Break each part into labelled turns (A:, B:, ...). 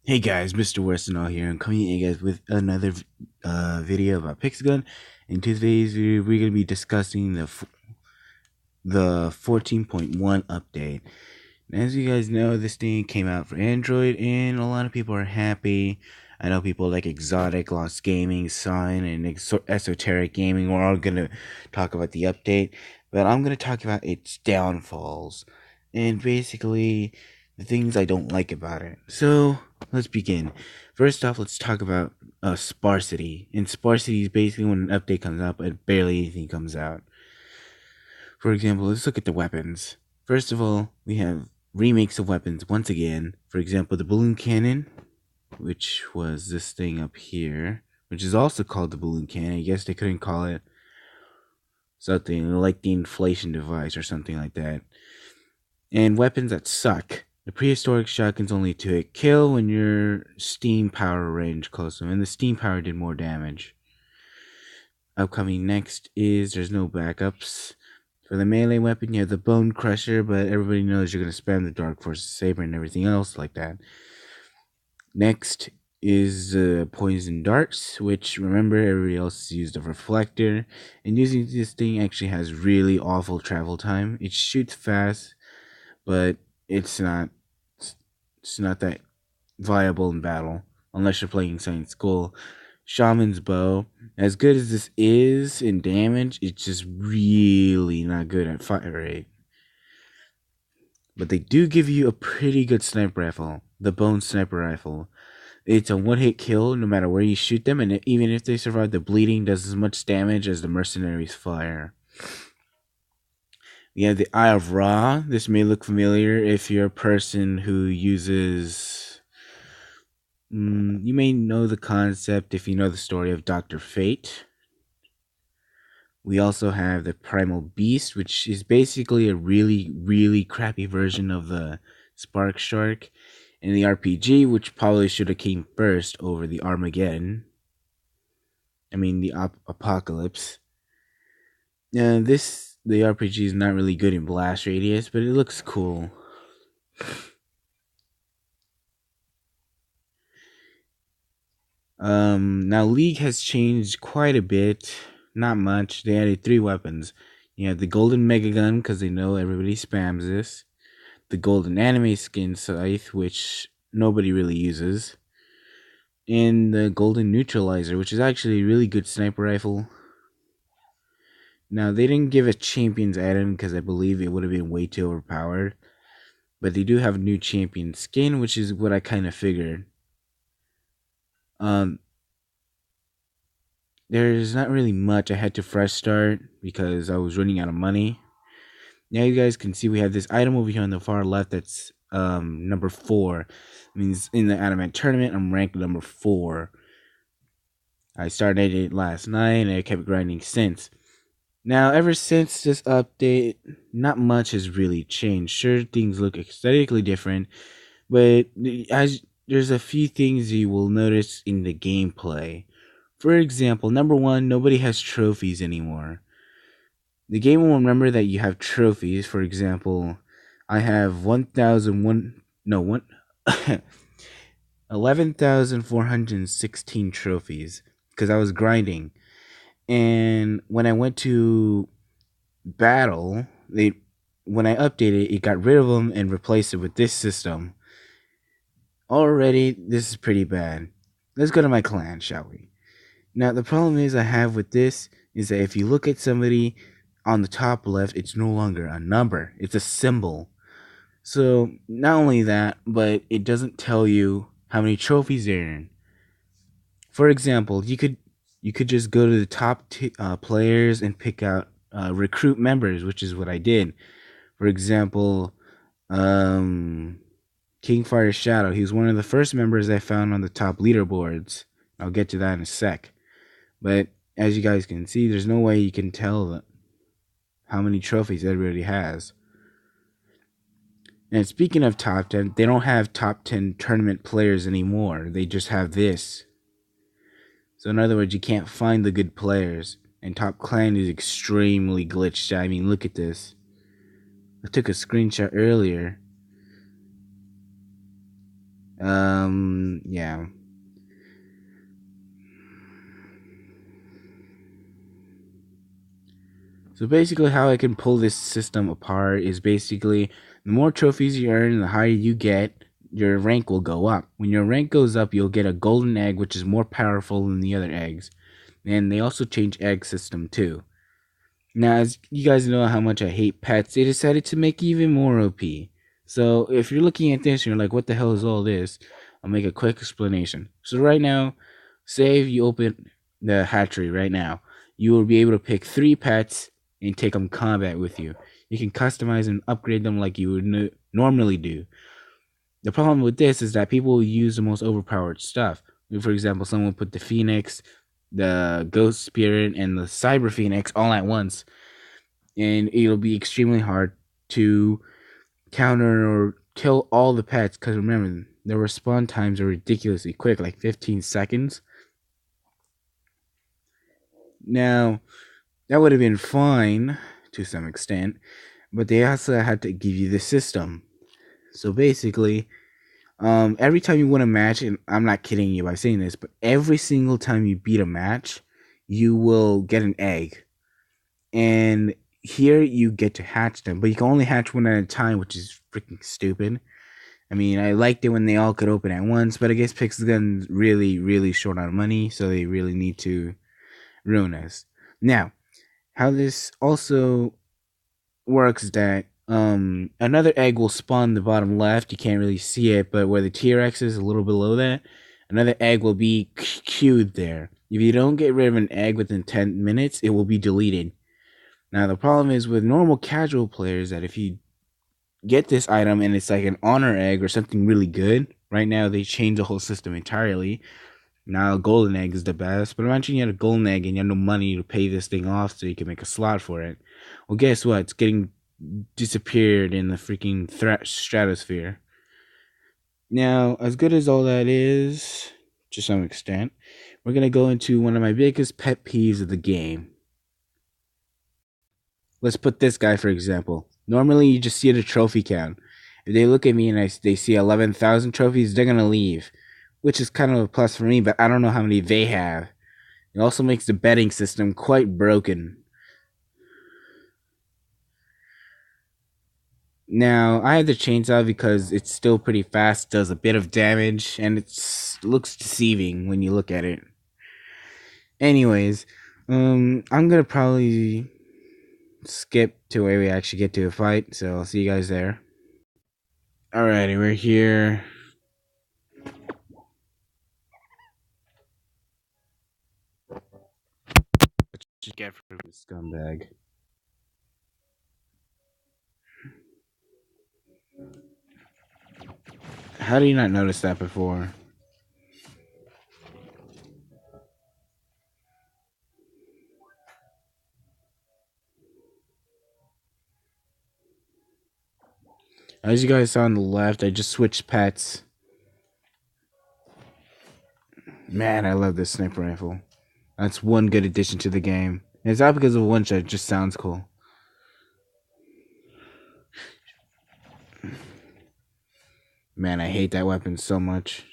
A: Hey guys, Mr. Westenall here. I'm coming at you guys with another video about Pixagun. In today's video, we're going to be discussing the 14.1 update. And as you guys know, this thing came out for Android, and a lot of people are happy. I know people like Exotic, Lost Gaming, Sign, and Esoteric Gaming. We're all going to talk about the update, but I'm going to talk about its downfalls and basically the things I don't like about it. So let's begin. First off, let's talk about sparsity. And sparsity is basically when an update comes out, but barely anything comes out. For example, let's look at the weapons. First of all, we have remakes of weapons once again. For example, the balloon cannon, which was this thing up here, which is also called the balloon cannon. I guess they couldn't call it something like the inflation device or something like that. And weapons that suck. The prehistoric shotgun's only 2-hit kill when your steam power range close to them, and the steam power did more damage. Upcoming next is there's no backups. For the melee weapon, you have the Bone Crusher, but everybody knows you're going to spam the Dark Force Saber and everything else like that. Next is Poison Darts, which, remember, everybody else used a Reflector. And using this thing actually has really awful travel time. It shoots fast, but it's not that viable in battle unless you're playing Science School. Shaman's Bow, as good as this is in damage, it's just really not good at fire rate. But they do give you a pretty good sniper rifle, the Bone Sniper Rifle. It's a one-hit kill no matter where you shoot them, and even if they survive the bleeding, does as much damage as the mercenaries fire. We have the Eye of Ra. This may look familiar if you're a person who uses... you may know the concept if you know the story of Dr. Fate. We also have the Primal Beast, which is basically a really, really crappy version of the Spark Shark. And the RPG, which probably should have came first over the Armageddon. I mean, the Apocalypse. The RPG is not really good in blast radius, but it looks cool. Now League has changed quite a bit. Not much. They added 3 weapons. You have the Golden Mega Gun, because they know everybody spams this. The Golden Anime Skin Scythe, which nobody really uses. And the Golden Neutralizer, which is actually a really good sniper rifle. Now, they didn't give a Champions add-in because I believe it would have been way too overpowered. But they do have a new Champion skin, which is what I kind of figured. There's not really much. I had to fresh start because I was running out of money. Now you guys can see we have this item over here on the far left that's number 4. It means in the Adamant tournament, I'm ranked number 4. I started it last night and I kept grinding since. Now, ever since this update, not much has really changed. Sure, things look aesthetically different, but there's a few things you will notice in the gameplay. For example, number 1, nobody has trophies anymore. The game will remember that you have trophies. For example, I have 11,416 trophies because I was grinding. And when I went to battle, when I updated it got rid of them and replaced it with this system. Already, this is pretty bad. Let's go to my clan, shall we? Now, the problem is I have with this is that if you look at somebody on the top left, it's no longer a number. It's a symbol. So, not only that, but it doesn't tell you how many trophies they're in. For example, you could just go to the top players and pick out recruit members, which is what I did. For example, Kingfire Shadow. He was one of the first members I found on the top leaderboards. I'll get to that in a sec. But as you guys can see, there's no way you can tell how many trophies everybody has. And speaking of top 10, they don't have top 10 tournament players anymore. They just have this. So in other words, you can't find the good players. And Top Clan is extremely glitched. I mean, look at this. I took a screenshot earlier. Yeah. So basically, how I can pull this system apart is basically the more trophies you earn, the higher you get, your rank will go up. When your rank goes up, you'll get a golden egg, which is more powerful than the other eggs. And they also change egg system too. Now, as you guys know how much I hate pets, they decided to make even more OP. So if you're looking at this and you're like, what the hell is all this? I'll make a quick explanation. So right now, say if you open the hatchery right now, you will be able to pick 3 pets and take them combat with you. You can customize and upgrade them like you would normally do. The problem with this is that people will use the most overpowered stuff. For example, someone put the Phoenix, the Ghost Spirit, and the Cyber Phoenix all at once, and it'll be extremely hard to counter or kill all the pets. Because remember, the respawn times are ridiculously quick, like 15 seconds. Now, that would have been fine to some extent, but they also had to give you the system. So basically, every time you win a match, and I'm not kidding you by saying this, but every single time you beat a match, you will get an egg. And here you get to hatch them, but you can only hatch one at a time, which is freaking stupid. I mean, I liked it when they all could open at once, but I guess Pixelgun's really, really short on money, so they really need to ruin us. Now, how this also works is that another egg will spawn in the bottom left. You can't really see it, but where the T-Rex is a little below that, another egg will be queued there. If you don't get rid of an egg within 10 minutes, it will be deleted. Now, the problem is with normal casual players that if you get this item and it's like an honor egg or something really good, right now they changed the whole system entirely. Now, a golden egg is the best, but imagine you had a golden egg and you had no money to pay this thing off so you can make a slot for it. Well, guess what? It's getting disappeared in the freaking stratosphere. Now, as good as all that is, to some extent, we're going to go into one of my biggest pet peeves of the game. Let's put this guy for example. Normally, you just see the trophy count. If they look at me and they see 11,000 trophies, they're gonna leave, which is kind of a plus for me. But I don't know how many they have. It also makes the betting system quite broken. Now, I have the chainsaw because it's still pretty fast, does a bit of damage, and it looks deceiving when you look at it. Anyways, I'm gonna probably skip to where we actually get to a fight, so I'll see you guys there. Alrighty, we're here. What you get for this scumbag? How do you not notice that before? As you guys saw on the left, I just switched pets. Man, I love this sniper rifle. That's one good addition to the game. And it's not because of one shot, it just sounds cool. Man, I hate that weapon so much.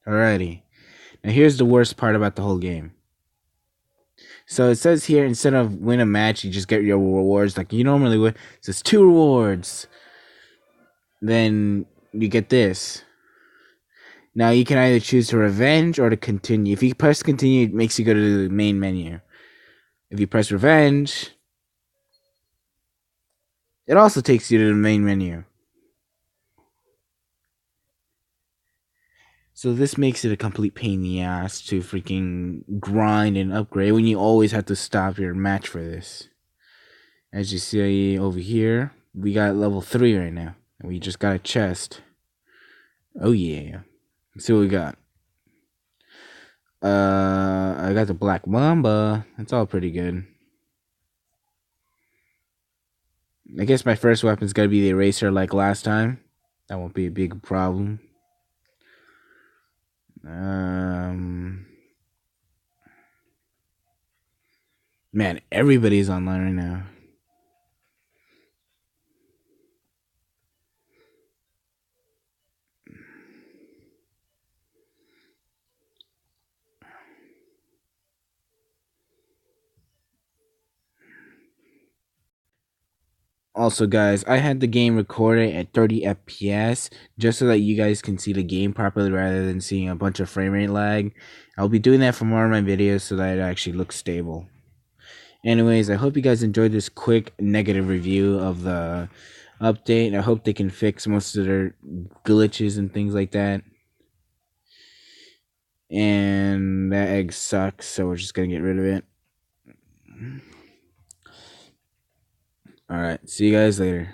A: Alrighty. Now here's the worst part about the whole game. So it says here, instead of win a match, you just get your rewards like you normally would. It says 2 rewards. Then you get this. Now you can either choose to revenge or to continue. If you press continue, it makes you go to the main menu. If you press revenge, it also takes you to the main menu. So this makes it a complete pain in the ass to freaking grind and upgrade when you always have to stop your match for this. As you see over here, we got level 3 right now. And we just got a chest. Oh yeah. Let's see what we got. I got the Black Mamba. That's all pretty good. I guess my first weapon's gotta be the eraser like last time. That won't be a big problem. Man, everybody's online right now. Also, guys, I had the game recorded at 30 FPS just so that you guys can see the game properly rather than seeing a bunch of frame rate lag. I'll be doing that for more of my videos so that it actually looks stable. Anyways, I hope you guys enjoyed this quick negative review of the update. I hope they can fix most of their glitches and things like that. And that egg sucks, so we're just gonna get rid of it. Alright, see you guys later.